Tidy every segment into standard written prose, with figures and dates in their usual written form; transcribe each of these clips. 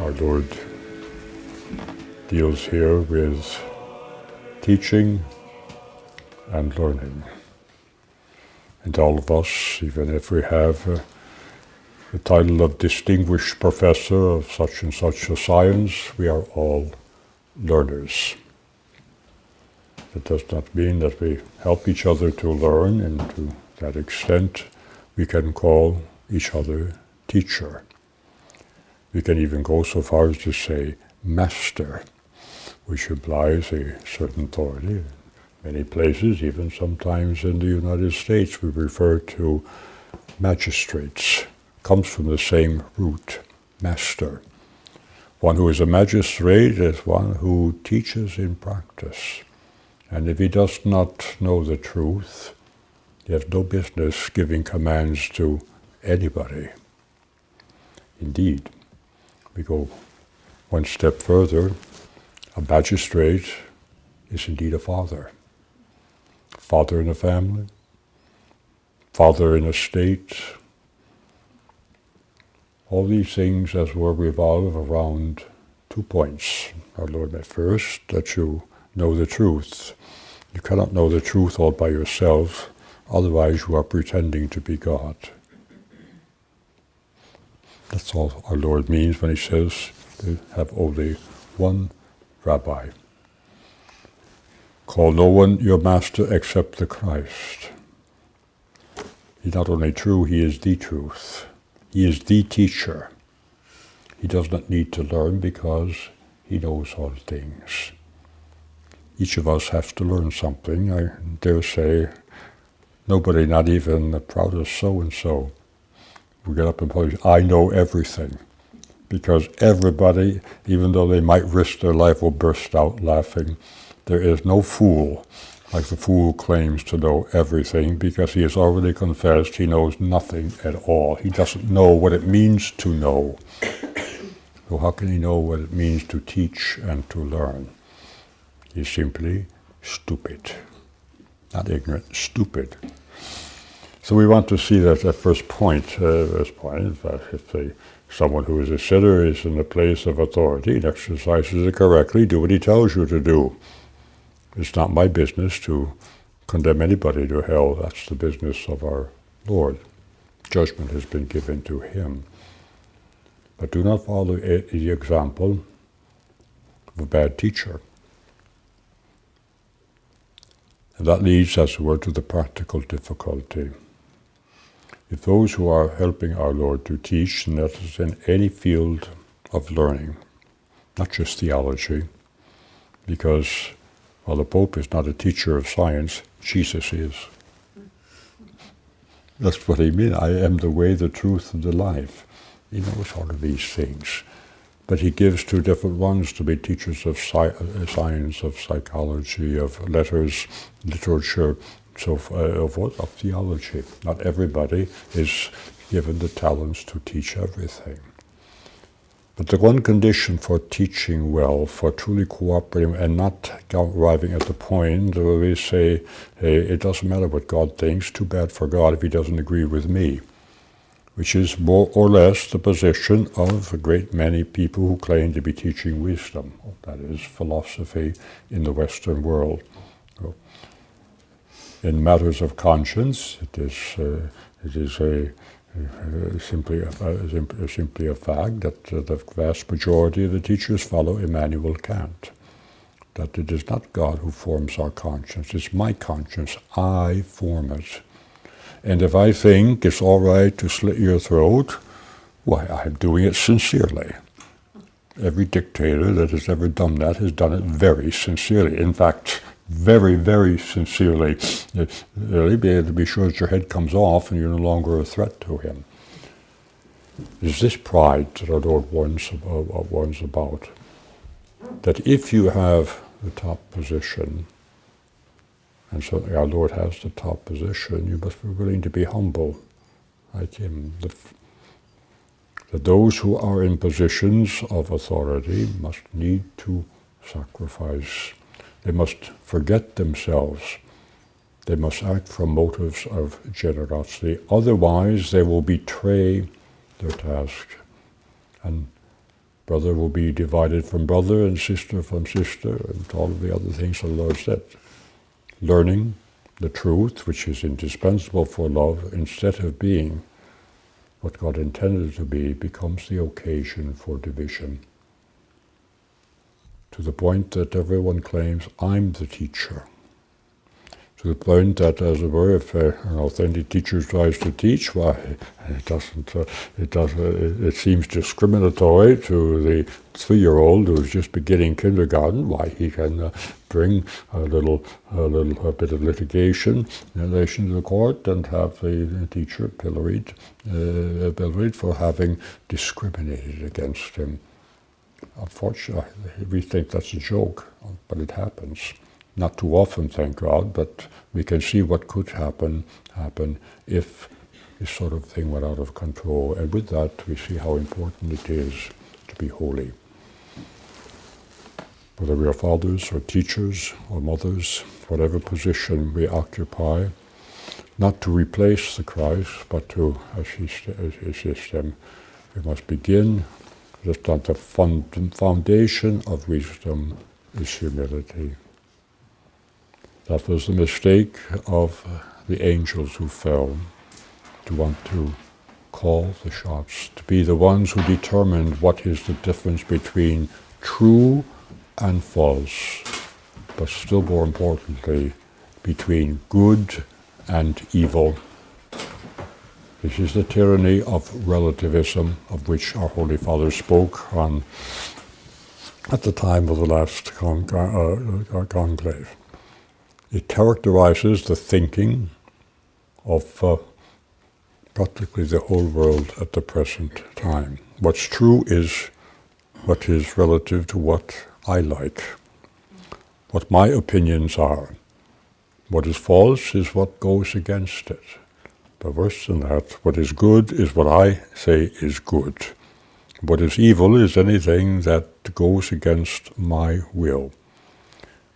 Our Lord deals here with teaching and learning. And all of us, even if we have the title of distinguished professor of such and such a science, we are all learners. That does not mean that we help each other to learn, and to that extent we can call each other teacher. We can even go so far as to say master, which implies a certain authority. In many places, even sometimes in the United States, we refer to magistrates. Comes from the same root, master. One who is a magistrate is one who teaches in practice. And if he does not know the truth, he has no business giving commands to anybody. Indeed, we go one step further. A magistrate is indeed a father. Father in a family, father in a state. All these things, as it were, revolve around 2 points. Our Lord meant first, that you know the truth. You cannot know the truth all by yourself, otherwise you are pretending to be God. That's all our Lord means when he says to have only one rabbi. Call no one your master except the Christ. He's not only true, he is the truth. He is the teacher. He does not need to learn because he knows all things. Each of us has to learn something. I dare say nobody, not even the proudest so-and-so, will get up and say, I know everything. Because everybody, even though they might risk their life, will burst out laughing. There is no fool like the fool who claims to know everything, because he has already confessed he knows nothing at all. He doesn't know what it means to know. So how can he know what it means to teach and to learn? He's simply stupid. Not ignorant, stupid. So we want to see that first point, that if someone who is a sinner is in a place of authority and exercises it correctly, do what he tells you to do. It's not my business to condemn anybody to hell. That's the business of our Lord. Judgment has been given to him. But do not follow the example of a bad teacher. And that leads, as it were, to the practical difficulty. If those who are helping our Lord to teach, and that is in any field of learning, not just theology, because while the Pope is not a teacher of science, Jesus is. That's what he means. I am the way, the truth, and the life. He knows all of these things. But he gives two different ones to be teachers of science, of psychology, of letters, literature, of theology. Not everybody is given the talents to teach everything. But the one condition for teaching well, for truly cooperating and not arriving at the point where we say, hey, it doesn't matter what God thinks, too bad for God if he doesn't agree with me, which is more or less the position of a great many people who claim to be teaching wisdom, that is, philosophy in the Western world. In matters of conscience, it is simply a fact that the vast majority of the teachers follow Immanuel Kant. That it is not God who forms our conscience, it's my conscience, I form it. And if I think it's all right to slit your throat, why, I'm doing it sincerely. Every dictator that has ever done that has done it very sincerely. In fact, very, very sincerely. Really be able to be sure that your head comes off and you're no longer a threat to him. It is this pride that our Lord warns about. That if you have the top position, and certainly our Lord has the top position, you must be willing to be humble like him. That those who are in positions of authority must need to sacrifice. They must forget themselves. They must act from motives of generosity. Otherwise, they will betray their task. And Brother will be divided from brother and sister from sister, and all of the other things the Lord said. Learning the truth, which is indispensable for love, instead of being what God intended it to be, becomes the occasion for division. To the point that everyone claims, I'm the teacher. To the point that, as it were, if an authentic teacher tries to teach, why it seems discriminatory to the 3-year-old who's just beginning kindergarten. Why he can bring a bit of litigation in relation to the court and have the teacher pilloried for having discriminated against him. Unfortunately, we think that's a joke, but it happens. Not too often, thank God, but we can see what could happen if this sort of thing went out of control. And with that, we see how important it is to be holy. Whether we are fathers or teachers or mothers, whatever position we occupy, not to replace the Christ, but to assist them. We must begin just on the foundation of wisdom is humility. That was the mistake of the angels who fell, to want to call the shots, to be the ones who determined what is the difference between true and false, but still more importantly, between good and evil. This is the tyranny of relativism, of which our Holy Father spoke on at the time of the last conclave. It characterizes the thinking of practically the whole world at the present time. What's true is what is relative to what I like, what my opinions are. What is false is what goes against it. But worse than that, what is good is what I say is good. What is evil is anything that goes against my will.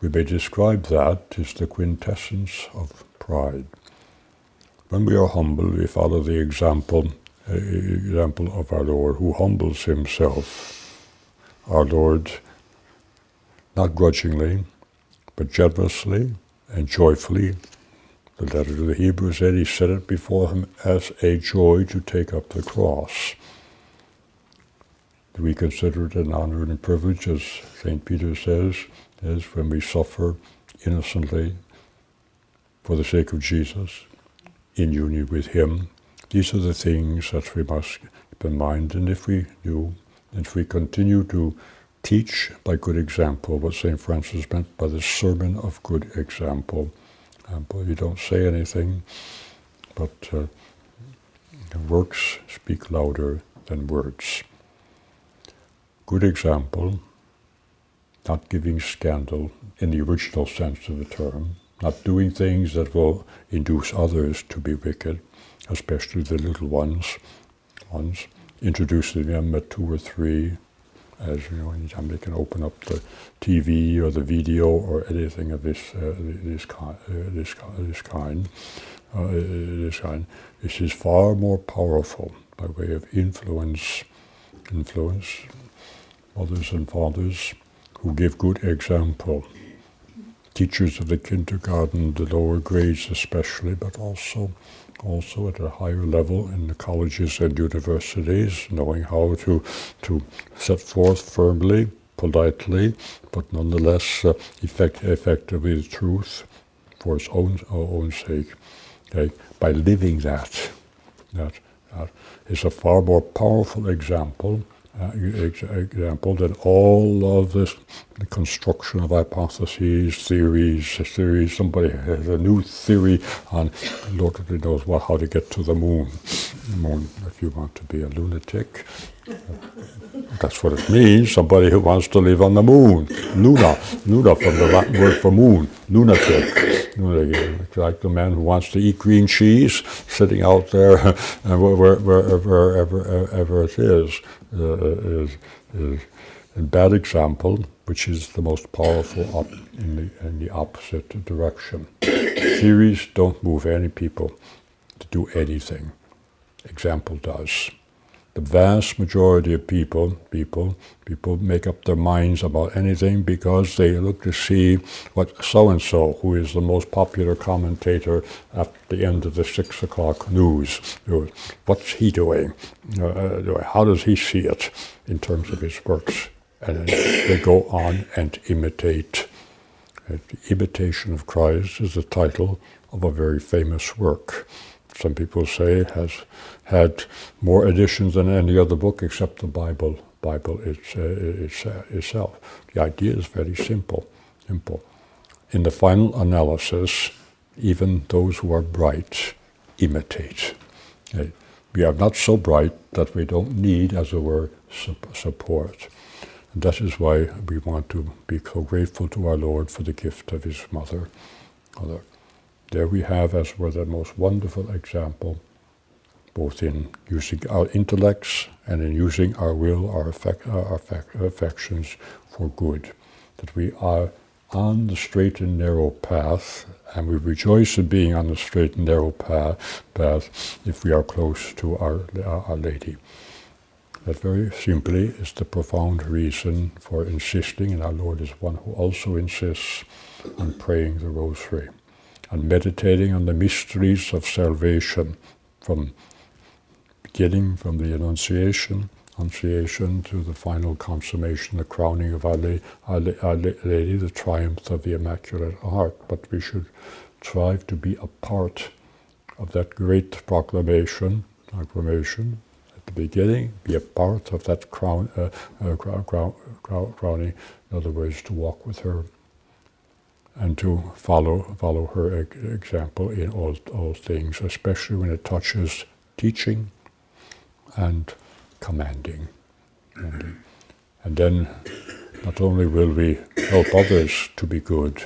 We may describe that as the quintessence of pride. When we are humble, we follow the example of our Lord, who humbles himself. Our Lord, not grudgingly, but generously and joyfully. The letter to the Hebrews said he set it before him as a joy to take up the cross. Do we consider it an honor and a privilege, as St. Peter says, is when we suffer innocently for the sake of Jesus, in union with him? These are the things that we must keep in mind, and if we do, if we continue to teach by good example, what St. Francis meant by the sermon of good example. You don't say anything, but works speak louder than words. Good example, not giving scandal in the original sense of the term, not doing things that will induce others to be wicked, especially the little ones, introducing them at 2 or 3, as you know, anytime they can open up the TV or the video or anything of this kind. This is far more powerful by way of influence. Mothers and fathers who give good example. Teachers of the kindergarten, the lower grades especially, but also at a higher level in the colleges and universities, knowing how to set forth firmly, politely, but nonetheless effectively the truth for its own sake. Okay? By living that is a far more powerful example than all of this, the construction of hypotheses, theories. Somebody has a new theory on, Lord only knows how to get to the moon. If you want to be a lunatic, that's what it means. Somebody who wants to live on the moon. Luna from the Latin word for moon. Lunatic. It's like the man who wants to eat green cheese, sitting out there wherever it is a bad example, which is the most powerful in the opposite direction. Theories don't move any people to do anything. Example does. The vast majority of people make up their minds about anything because they look to see what so-and-so, who is the most popular commentator at the end of the 6 o'clock news, what's he doing? How does he see it in terms of his works? And they go on and imitate. The Imitation of Christ is the title of a very famous work. Some people say it has had more editions than any other book except the Bible itself. The idea is very simple. In the final analysis, even those who are bright imitate. We are not so bright that we don't need, as it were, support. And that is why we want to be so grateful to our Lord for the gift of his mother. There we have, as were the most wonderful example, both in using our intellects and in using our will, our affections for good. That we are on the straight and narrow path, and we rejoice in being on the straight and narrow path if we are close to Our Lady. That very simply is the profound reason for insisting, and our Lord is one who also insists on praying the Rosary and meditating on the mysteries of salvation beginning from the Annunciation to the final consummation, the crowning of Our Lady, the triumph of the Immaculate Heart. But we should strive to be a part of that great proclamation at the beginning, be a part of that crowning, in other words, to walk with her and to follow her example in all things, especially when it touches teaching and commanding. And then not only will we help others to be good,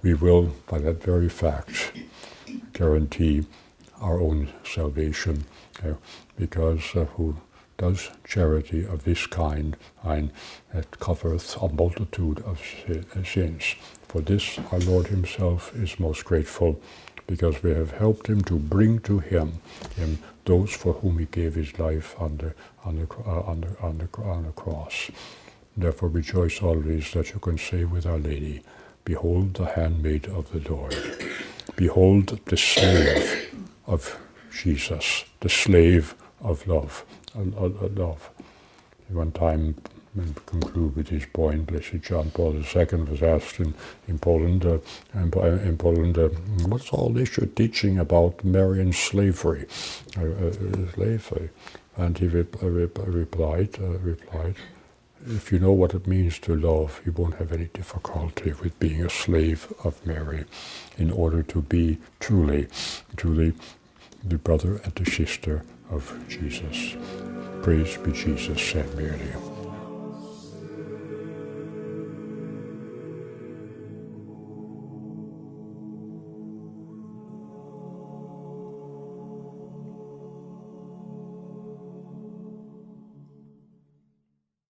we will, by that very fact, guarantee our own salvation, because who does charity of this kind, and it covereth a multitude of sins. For this our Lord himself is most grateful, because we have helped him to bring to him those for whom he gave his life on the cross. Therefore rejoice always that you can say with Our Lady, behold the handmaid of the Lord. Behold the slave of Jesus, the slave of love. One time, and conclude with this point, Blessed John Paul II was asked in Poland, what's all this you're teaching about Marian slavery? And he replied, if you know what it means to love, you won't have any difficulty with being a slave of Mary, in order to be truly the brother and the sister of Jesus. Praise be Jesus and Mary.